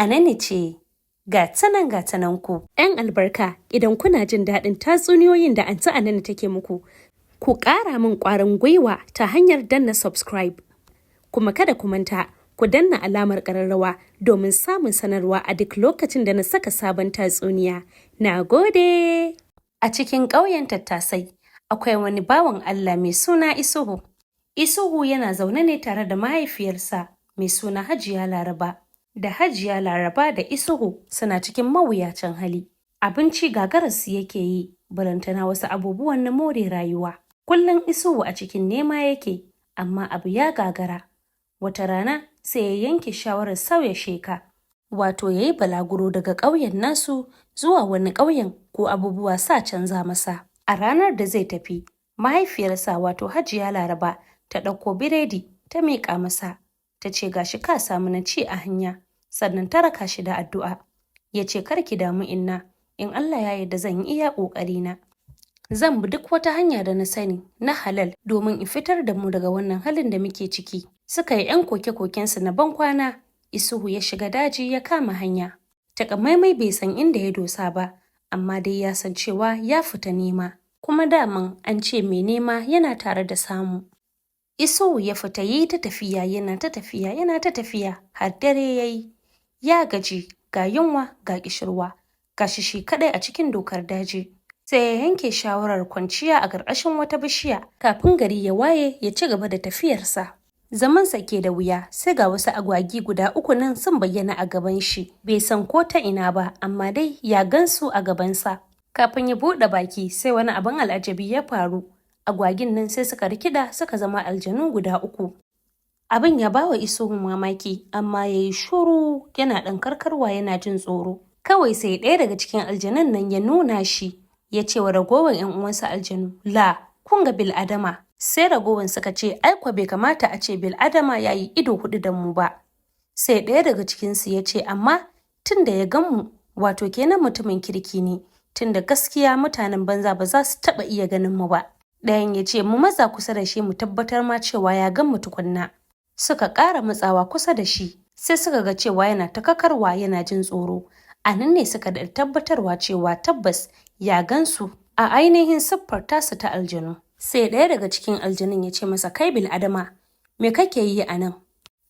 Anani ce, ga tanan ku. ‘Yan albarka, idan kuna jin daɗin tatsuniyoyin da Anti Anani take muku, ku ƙara min ƙwarin gwiwa ta hanyar danna subscribe. Kuma kada ku manta, ku danna alamar ƙararrawa domin samun sanarwa a duk lokacin da na saka sabon tatsuniya. Na gode! A cikin ƙauyen tattasai, akwai wani bawan Allah mai suna Isuhu. Isuhu yana zaune ne tare da mahaifiyarsa mai suna Hajiya Laraba. Da Hajiya Laraba da Isuhu suna cikin mawuyacin hali. Abinci gagararsu yake yi, barantana wasu abubuwan na more rayuwa. Kullum Isuhu a cikin nema yake, amma abu ya gagara. Wata rana sai ya yanke shawarar sauya sheka, wato ya yi balaguro daga ƙauyen nasu zuwa wani ƙauyen ko abubuwa sa canza masa. A ranar da zai tafi, mahaifiyarsa wato Hajiya Laraba ta ɗauko biredi ta miƙa masa. Ta ce gashi ka samu na ci a hanya, sannan ta raka shi da addu'a. Ya ce kar ki damu inna, in Allah ya yarda zan yi iya ƙoƙarina. Zan bi duk wata hanya da na sani na halal domin in fitar da mu daga wannan halin da muke ciki. Suka yi ‘yan koke-kokensu na bankwana, Isuhu ya shiga daji ya kama hanya. Takamaimai bai san inda ya dosa ba, amma dai ya san cewa ya fita nema. Kuma daman an ce mai nema yana tare da samu. Isuhu ya fita yi ta tafiya yana ta tafiya har dare ya yi. Ya gaji, ga yunwa ga ƙishirwa, gashi shi kaɗai a cikin dokar daji. Sai ya yanke shawarar kwanciya a ƙarƙashin wata bishiya kafin gari ya waye ya ci gaba da tafiyarsa. Zamansa ke da wuya, sai ga wasu agwagi guda 3 nan sun bayyana a gaban shi. Bai san ko ta ina ba, amma dai ya gansu a gabansa. Kafin ya buɗe baki sai wani abin al'ajabi ya faru. Agwagin nan sai suka rikida suka zama aljanu guda 3. Abin ya bawa Isuhu mamaki, amma ya yi shuru yana ɗan karkarwa yana jin tsoro. Kawai sai ɗaya daga cikin aljanun nan ya nuna shi, ya ce wa ragowar ‘yan uwansa aljanu, la, kun ga bil'adama. Sai ragowar suka ce, ai kwa bai kamata a ce bil'adama ya yi ido 4 da mu ba. Sai ɗaya daga cikinsu ya ce, amma tun da ya gan mu, wato kenan mutumin kirki ne, tun da gaskiya mutanen banza ba za su taɓa iya ganin mu ba. Ɗayan ya ce, mu matsa kusa da shi mu tabbatar ma cewa ya gan mu tukunna. Suka ƙara matsawa kusa da shi, sai suka ga cewa yana ta kakarwa yana jin tsoro. A nan ne suka da tabbatarwa cewa tabbas ya gansu a ainihin siffar tasu ta aljanu. Sai ɗaya daga cikin aljanun ya ce masa, kai bil'adama, me kake yi a nan?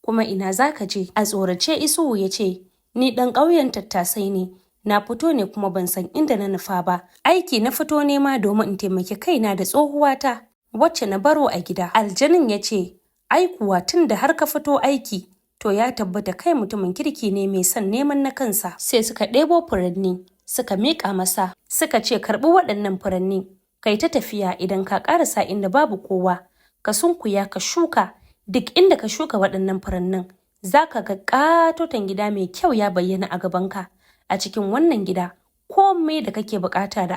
Kuma ina za ka je? A tsorace Isuhu ya ce, ni ɗan ƙauyen tattasai ne, na fito ne kuma ban san inda na nufa ba. Aiki na fito nema domin in taimaki kaina da tsohuwata, wacce na baro a gida. Aljanin ya ce, ai kuwa tun da har ka fito aiki, to ya tabbata kai mutumin kirki ne mai son neman na kansa. Sai suka ɗebo furanni, suka miƙa masa, suka ce karɓi waɗannan furanni, kai ta tafiya idan ka ƙarasa inda babu kowa, ka sunkuya ka shuka, duk inda ka shuka waɗannan furannin, za ka ga ƙatoton gida mai kyau ya bayyana a gabanka. A cikin wannan gida, komai da kake buƙata da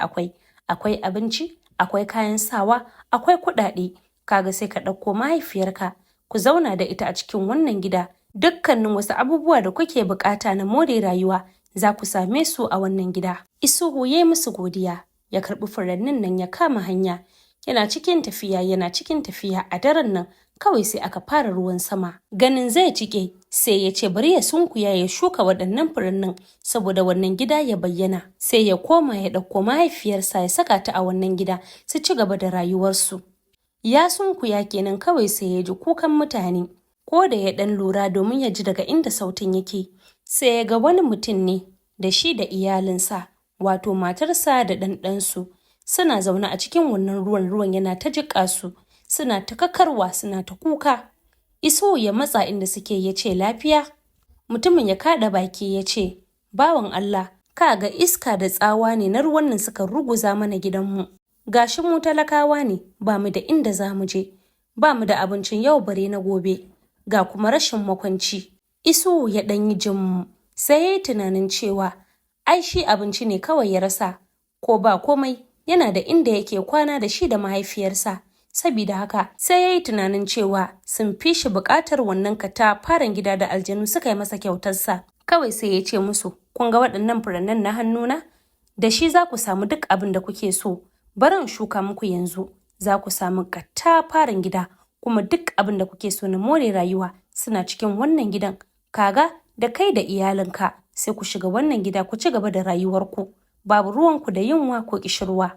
akwai abinci, akwai kayan sawa, akwai kuɗaɗe. Kaga sai ka ɗauko mahaifiyarka, ku zauna da ita a cikin wannan gida. Dukkanin wasu abubuwa da kuke buƙata na more rayuwa za ku same su a wannan gida. Isuhu ya yi musu godiya, ya karɓi furannin nan ya kama hanya. Yana cikin tafiya a daren nan kawai sai aka fara ruwan sama. Ganin zai cike, sai ya ce bari ya sunkuya ya shuka waɗannan furannin saboda wannan gida ya bayyana. Sai ya koma ya ɗauko mahaifiyarsa ya saka ta a wannan gida su ci gaba da rayuwarsu. Ya sunkuya kenan kawai sai ya ji kukan mutane. Ko da ya ɗan lura domin ya ji daga inda sautin yake, sai ya ga wani mutum ne da shi da iyalinsa, wato matarsa da ɗanɗansu. Suna zaune a cikin wannan ruwan yana ta jiƙa su, suna ta kakarwa suna ta kuka. Isuhu ya matsa inda suke ya ce lafiya. Mutumin ya kaɗa baki ya ce, bawan Allah, ka ga iska da tsawa ne na ruwan nan suka ruguza mana gidanmu. Gashi mu talakawa ne, ba mu da inda za mu je, ba mu da abincin yau bare na gobe, ga kuma rashin makwanci. Isuhu ya ɗan yi jim, sai ya yi tunanin cewa, ai shi abinci ne kawai ya rasa, ko ba komai yana da inda yake kwana da shi da mahaifiyarsa. Sabida haka sai ya yi tunanin cewa sun fi shi buƙatar wannan katafaren gida da aljanu suka yi masa kyautarsa. Kawai sai ya ce musu, kun ga waɗannan furannin na hannuna? Da shi za ku samu duk abin da kuke so. Bari in shuka muku yanzu, za ku samu katafaren gida, kuma duk abin da kuke so na more rayuwa suna cikin wannan gidan. Kaga da kai da iyalinka sai ku shiga wannan gida ku ci gaba da rayuwarku. Babu ruwanku da yunwa ko ƙishirwa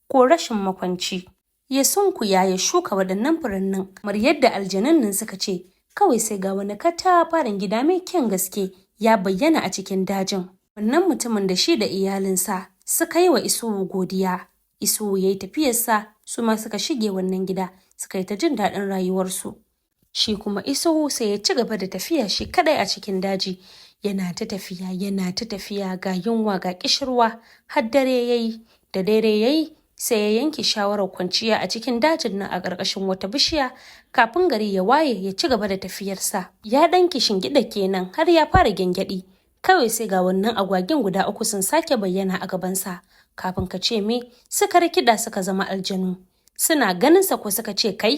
ko rashin makwanci. Ya sunkuya ya shuka waɗannan furannin kamar yadda aljanun nan suka ce. Kawai sai ga wani katafaren gida mai kyan gaske ya bayyana a cikin dajin. Wannan mutumin da shi da iyalinsa suka yi wa Isuhu godiya. Isuhu ya yi tafiyarsa, su ma suka shige wannan gida, suka yi ta jin daɗin rayuwarsu. Shi kuma Isuhu sai ya ci gaba da tafiya shi kaɗai a cikin daji. Yana ta tafiya ga yunwa ga ƙishirwa har dare ya yi. Da dare ya yi sai ya yanke shawarar kwanciya a cikin dajin nan a ƙarƙashin wata bishiya kafin gari ya waye ya ci gaba da tafiyarsa. Ya ɗan kishingiɗa kenan har ya fara gyangyaɗi. Kawai sai ga wannan agwagin guda 3 sun sake bayyana a gabansa. Kafin ka ce me suka rikida suka zama aljanu. Suna ganinsa ko suka ce kai,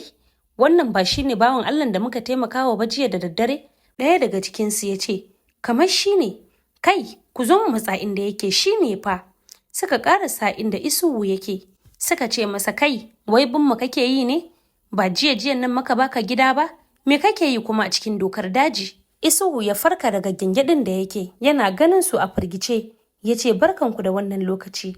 wannan ba shi ne bawan Allahn da muka taimaka wa ba jiya da daddare? Ɗaya daga cikinsu ya ce, kamar shi ne, kai ku zo mu matsa inda yake shi ne fa. Suka ƙarasa inda Isuhu yake. Suka ce masa kai, wai binmu kake yi ne? Ba jiyan nan maka baka gida ba? Me kake yi kuma a cikin dokar daji? Isuhu ya farka daga gyangyaɗin da yake, yana ganin su a firgice. Ya ce barkanku da wannan lokaci.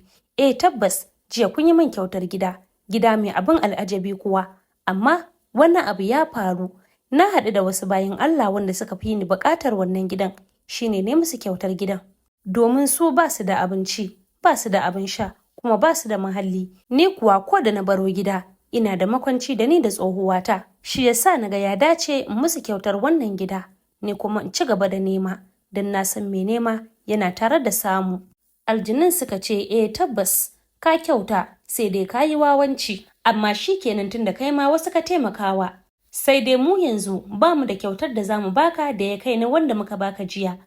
Tabbas jiya kun yi min kyautar gida mai abin al'ajabi kuwa. Amma wannan abu ya faru. Na haɗu da wasu bayan Allah wanda suka fi ni buƙatar wannan gidan. Shine ne musu kyautar gidan. Domin su ba su da abinci, ba su da abin sha, kuma ba su da muhalli. Ni kuwa ko da na baro gida, ina da makwanci da ni da tsohuwata. Shi yasa na ga ya dace in musu kyautar wannan gida. Ni kuma in ci gaba da nema, don na san me nema yana tare da samu. Aljinin suka ce tabbas ka kyauta, sai dai ka yi wawanci. Amma shi kenan tunda kai ma wasu ka taimakawa. Sai dai mu yanzu ba mu da kyautar da za mu baka da ya kai na wanda muka baka jiya.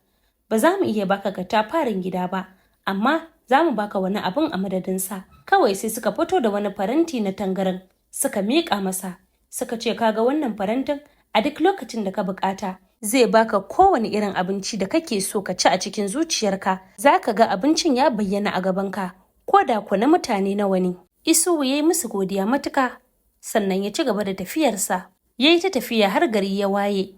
Ba za mu iya baka katafaren gida ba, amma za mu baka wani abin a madadinsa. Kawai sai suka fito da wani faranti na tangaran suka miƙa masa. Suka ce kaga wannan farantin, a duk lokacin da ka buƙata zai baka kowane irin abinci da kake so ka ci a cikin zuciyarka. Za ka ga abincin ya bayyana a gabanka, ko da ku na mutane nawa ne. Isuhu ya yi musu godiya matuka, sannan ya ci gaba da tafiyarsa. Ya yi ta tafiya har gari ya waye.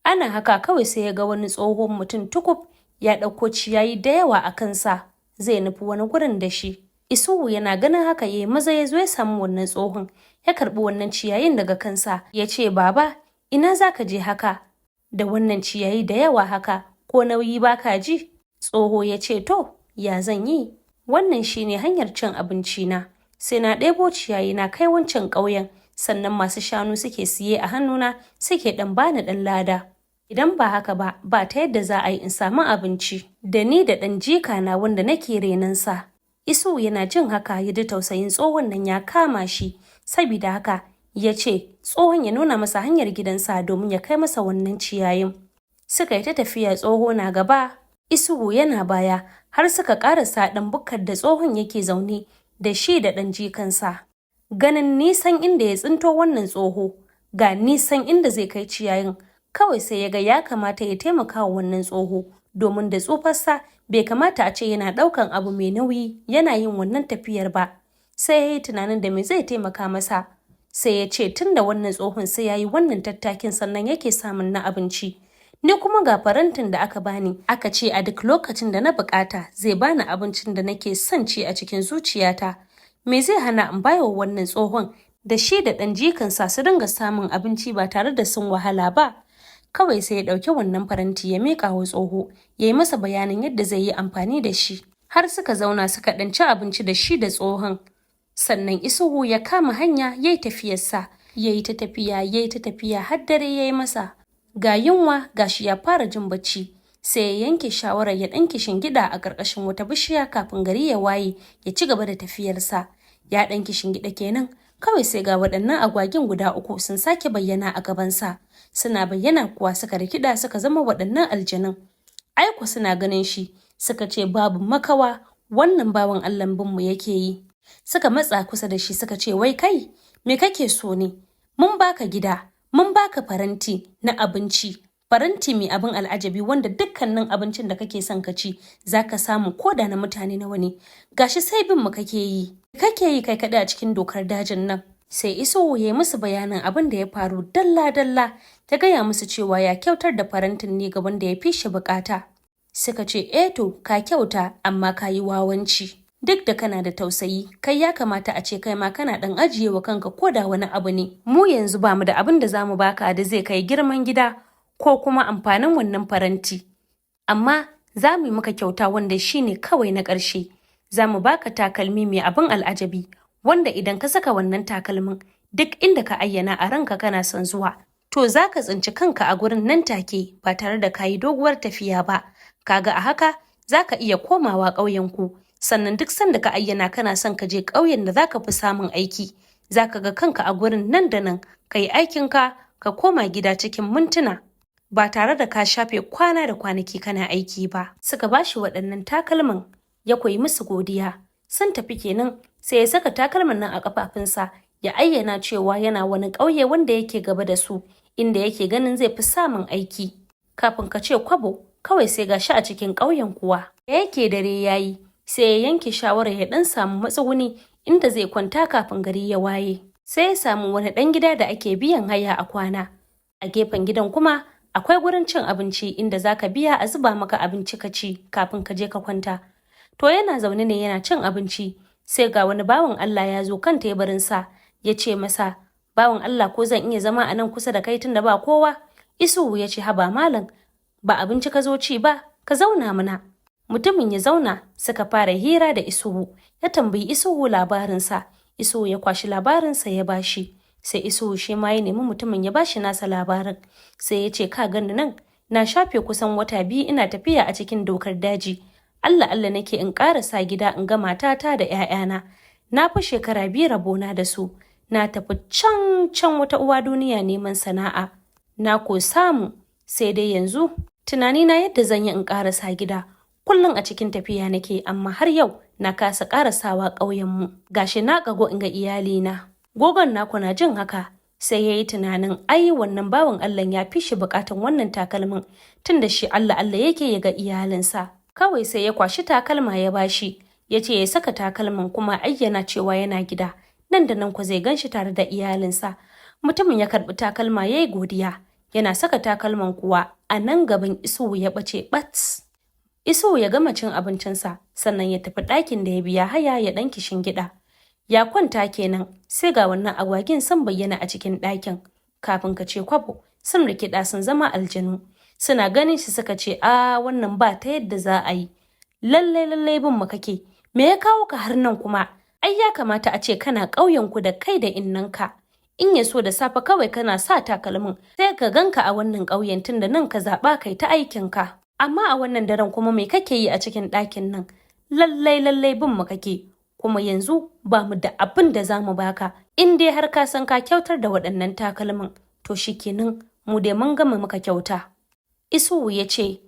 Ana haka kawai sai ya ga wani tsohon mutum tukub ya ɗauko ciyayi da yawa a kansa, zai nufi wani gurin da shi. Isuhu yana ganin haka ya yi maza ya zo ya samu wannan tsohon, ya karɓi wannan ciyayin daga kansa. Ya ce, baba, ina za ka je haka? Da wannan ciyayi da yawa haka, ko nauyi ba ka ji? Tsoho ya ce, to, ya zan yi? Wannan shi ne hanyar cin abinci na. Sai na ɗebo ciyayi na kai wancan ƙauyen, sannan masu shanu suke siye a hannuna suke ɗan bani ɗan lada. Idan ba haka ba, ba ta yadda za a yi in samu abinci. Da ni da ɗan jika na wanda nake renansa. Isuhu yana jin haka ya ji tausayin tsohon nan ya kama shi, sabida haka ya ce tsohon ya nuna masa hanyar gidansa domin ya kai masa wannan ciyayin. Suka yi ta tafiya, tsoho na gaba, Isuhu yana baya, har suka ƙarasa ɗan bukkar da tsohon yake zaune da shi da ɗan jikansa. Ganin nisan inda ya tsinto wannan tsoho, ga nisan inda zai kai ciyayin, kawai sai ya ga ya kamata ya taimaka wa wannan tsoho, domin da tsufarsa bai kamata a ce yana ɗaukan abu mai nauyi yana yin wannan tafiyar ba. Sai ya yi tunanin da me zai taimaka masa. Sai ya ce tun da wannan tsohon sai ya yi wannan tattakin sannan yake samun na abinci. Ni kuma ga farantin da aka bani, aka ce a duk lokacin da na bukata zai bani abincin da nake son ci a cikin zuciyata. Me zai hana in bayo wannan tsohon da shi da ɗan jikansa su dinga samun abinci ba tare da sun wahala ba? Kawai sai ya ɗauki wannan faranti ya miƙa wa tsoho, ya yi masa bayanin yadda zai yi amfani da shi. Har suka zauna suka ɗan ci abinci da shi da tsohon. Sannan Isuhu ya kama hanya ya yi tafiyarsa, ya yi ta tafiya har dare ya yi masa. Ga yunwa ga shi ya fara jin bacci, sai ya yanke shawarar ya ɗan kishingiɗa a ƙarƙashin wata bishiya kafin gari ya waye ya ci gaba da tafiyarsa. Ya ɗan kishingiɗa kenan, kawai sai ga waɗannan agwagin guda 3 sun sake bayyana a gabansa. Suna bayyana kuwa suka rikida suka zama waɗannan aljanun. Aiko suna ganin shi, suka ce babu makawa wannan bawan Allahn binmu yake yi. Suka matsa kusa da shi suka ce, wai kai, me kake so ne? Mun baka gida, mun baka faranti na abinci, faranti mai abin al'ajabi wanda dukkanin abincin da kake son ka ci za ka samu ko da na mutane nawa ne. Gashi sai bin mu kake yi. Kake yi kai kaɗai a cikin dokar dajin nan. Sai Isuhu ya yi musu bayanin abin da ya faru dalla-dalla, ta gaya musu cewa ya kyautar da farantin ne ga wanda ya fi shi bukata. Suka ce, to, ka kyauta, amma ka yi wawanci. Duk da kana da tausayi, kai ya kamata a ce kai ma kana ɗan ajiye wa kanka ko da wani abu ne. Mu yanzu ba mu da abin da za mu baka da zai kai girman gida ko kuma amfanin wannan faranti. Amma za mu yi maka kyauta wanda shi ne kawai na ƙarshe. Za mu baka takalmi mai abin al'ajabi, wanda idan ka saka wannan takalmin, duk inda ka ayyana a ranka kana son zuwa, to za ka tsinci kanka a gurin nan take ba tare da ka yi doguwar tafiya ba. Kaga a haka za ka iya komawa ƙauyenku, sannan duk sanda ka ayyana kana son ka je ƙauyen da za ka fi samun aiki, za ka ga kanka a gurin nan da nan, ka yi aikinka ka koma gida cikin mintuna ba tare da ka shafe kwana da kwanaki kana aiki ba. Suka ba shi waɗannan takalman, ya koyi musu godiya. Sun tafi kenan, sai ya saka takalman nan a ƙafafunsa, ya ayyana cewa yana wani ƙauye wanda yake gaba da su, inda yake ganin zai fi samun aiki. Kafin ka ce kwabo, kawai sai ga shi a cikin ƙauyen kuwa. Da yake dare ya yi, sai ya yanke shawarar ya ɗan samu matsuguni inda zai kwanta kafin gari ya waye. Sai ya samu wani ɗan gida da ake biyan haya a kwana. A gefen gidan kuma akwai gurin cin abinci inda za ka biya a zuba maka abinci ka ci kafin ka je ka kwanta. To yana zaune ne yana cin abinci, sai ga wani bawan Allah ya zo kan teburinsa, ya ce masa, bawan Allah, ko zan iya zama a nan kusa da kai tun da ba kowa? Isuhu ya ce, haba malam, ba abinci ka zo ci ba, ka zauna mana. Mutumin ya zauna, suka fara hira da Isuhu, ya tambayi Isuhu labarinsa. Isuhu ya kwashi labarinsa ya bashi. Sai Isuhu shi ma ya nemi mutumin ya bashi nasa labarin. Sai ya ce, ka gani nan, na shafe kusan wata 2 ina tafiya a cikin dokar daji. Allah Allah nake in ƙarasa gida in ga matata da ‘ya'yana. Na fi shekara 2 rabona da su. Na tafi can wata uwa duniya neman sana'a. Na ko samu, sai dai yanzu tunanina yadda zan yi in ƙarasa gida. Kullum a cikin tafiya nake, amma har yau na kasa ƙarasawa ƙauyenmu. Gashi na ƙago in ga iyalina. Gogon naku na jin haka, sai ya yi tunanin ai wannan bawan Allah ya fi shi buƙatan wannan takalmin, tun da shi Allah Allah yake ya ga iyalinsa. Kawai sai ya kwashi takalma ya bashi, ya ce ya saka takalman kuma ayyana cewa yana gida, nan da nan ku zai gan shi tare da iyalinsa. Mutumin ya karɓi takalma ya yi godiya, yana saka takalman kuwa a nan gaban Isuhu ya ɓace ɓat. Isuhu ya gama cin abincinsa, sannan ya tafi ɗakin da ya biya haya ya ɗan kishingiɗa. Ya kwanta kenan, sai ga wannan agwagin sun bayyana a cikin ɗakin. Kafin ka ce kwabo, sun rikida sun zama aljanu. Suna ganin shi suka ce, wannan ba ta yadda za a yi. Lallai bin mu kake, me ya kawo ka har nan kuma? Ai ya kamata a ce kana ƙauyenku da kai da innanka. In ya so da safe kawai kana sa takalmin, sai ka ganka a wannan ƙauyen tun da nan ka zaɓa kai ta aikinka. Amma a wannan daren kuma me kake yi a cikin ɗakin nan? Lallai bin mu kake, kuma yanzu ba mu da abin da za mu baka. In dai har ka san ka kyautar da waɗannan takalmin, to shikenan, mu dai mun gama maka kyauta. Isuhu ya ce,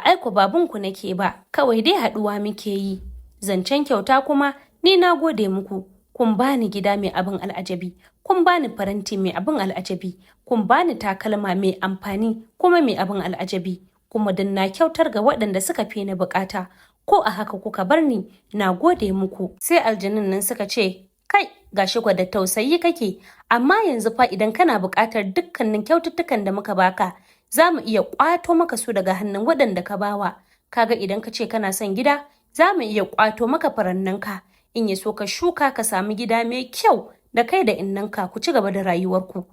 aiko babunku nake ba, kawai dai haɗuwa muke yi. Zancen kyauta kuma, ni na gode muku. Kun bani gida mai abin al'ajabi, kun bani faranti mai abin al'ajabi, kun bani takalma mai amfani kuma mai abin al'ajabi, kuma don na kyautar ga waɗanda suka fi ni bukata. Ko a haka kuka bar ni, na gode muku. Sai aljanun nan suka ce, kai, gashi da tausayi kake, amma yanzu fa idan kana buƙatar dukkanin kyaututtukan da muka baka, za mu iya ƙwato maka su daga hannun waɗanda ka bawa. Kaga idan ka ce kana son gida, za mu iya ƙwato maka farannanka. In ya so ka shuka ka samu gida mai kyau da kai da innanka ku ci gaba da rayuwarku.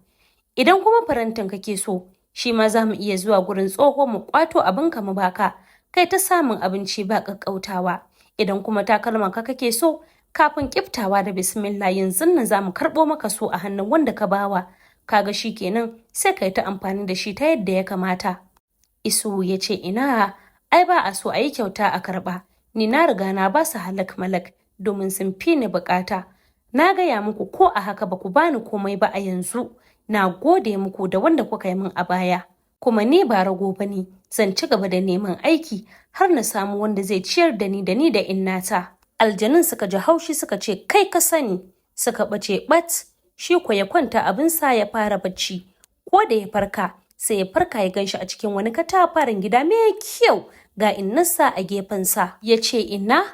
Idan kuma farantin kake so, shi ma za mu iya zuwa gurin tsoho mu ƙwato abinka mu baka. Kai ta samun abinci ba ƙaƙƙautawa. Idan kuma takalman ka kake so, kafin ƙiftawa da bismillah yanzu nan za mu karɓo maka su a hannun wanda ka bawa. Kaga shi kenan, sai ka yi ta amfani da shi ta yadda ya kamata. Isuhu ya ce, ina, ai ba a so a yi kyauta a karɓa. Ni na riga na ba su halak malak, domin sun fi ni buƙata. Na gaya muku ko a haka ba ku bani komai ba a yanzu. Na gode muku da wanda kuka yi min a baya. Kuma ni ba rago ba ne, zan ci gaba da neman aiki har na samu wanda zai ciyar da ni da innata. Aljanun suka ji haushi suka ce, kai ka sani, suka ɓace ɓat. Shi ko ya kwanta abinsa ya fara bacci. Ko da ya farka, sai ya farka ya ganshi a cikin wani katafaren gida mai kyau, ga innarsa a gefensa. Ya ce, inna,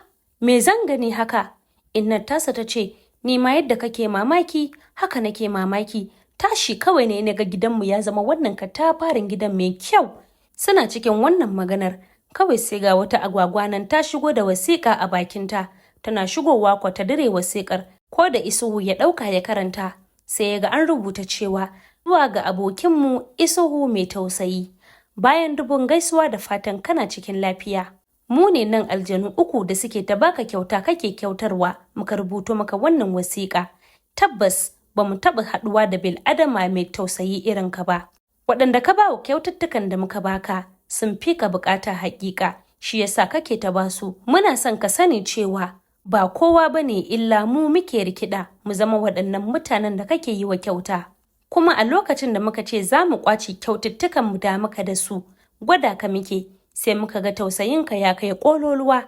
me zan gani haka? Innar tasa ta ce, ni ma yadda kake mamaki, haka nake mamaki. Tashi kawai ne na ga gidanmu ya zama wannan katafaren gidan mai kyau. Suna cikin wannan maganar, Kawai sai ga wata agwagwa nan ta shigo da wasiƙa a bakinta. Tana shigowa kwa ta dire wasiƙar. Ko da Isuhu ya ɗauka ya karanta, sai ya ga an rubuta cewa zuwa ga abokinmu Isuhu mai tausayi. Bayan dubun gaisuwa da fatan kana cikin lafiya. Mu ne nan aljanu 3 da suke ta baka kyauta kake kyautarwa muka rubuto maka wannan wasiƙa. Tabbas ba mu taɓa haɗuwa da bil'adama mai tausayi irin ka ba. Waɗanda ka ba wa kyaututtukan da muka baka sun fi ka buƙata haƙiƙa, shi yasa kake ta basu. Muna son ka sani cewa ba kowa bane illa mu muke rikida mu zama waɗannan mutanen da kake yi wa kyauta. Kuma a lokacin da muka ce za mu ƙwace kyaututtukan mu da muka da su, gwada ka muke, sai muka ga tausayinka ya kai ƙololuwa.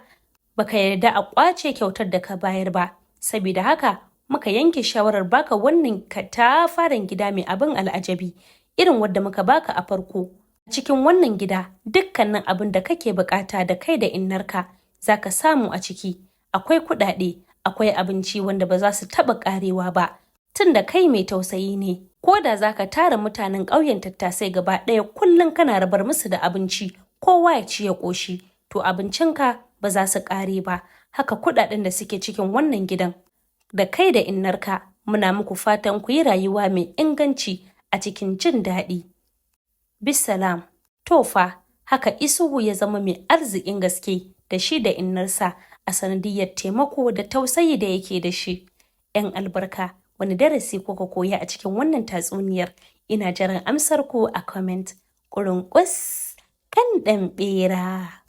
Baka yarda a ƙwace kyautar da ka bayar ba, saboda haka muka yanke shawarar baka wannan katafaren gida mai abin al'ajabi, irin wadda muka baka a farko. Cikin wannan gida dukkanin abin da kake bukata da kai da innarka za ka samu a ciki. Akwai kuɗaɗe, akwai abinci wanda ba za su taɓa ƙarewa ba. Tun da kai mai tausayi ne, ko da za ka tara mutanen ƙauyen tattasai gaba ɗaya kullum kana rabar musu da abinci, kowa ya ci ya ƙoshi, to abincinka ba za su ƙare ba. Haka kuɗaɗen da suke cikin wannan gidan. Da kai da innarka muna muku fatan ku yi rayuwa mai inganci a cikin jin daɗi. Bisalam. To fa, haka Isuhu ya zama mai arzikin gaske da shi da innarsa a sanadiyyar taimako da tausayi da yake da shi. 'Yan albarka, wani darasi kuka koya a cikin wannan tatsuniyar? Ina jiran amsar ku a comment. Ƙurunƙus kan ɗan ɓera.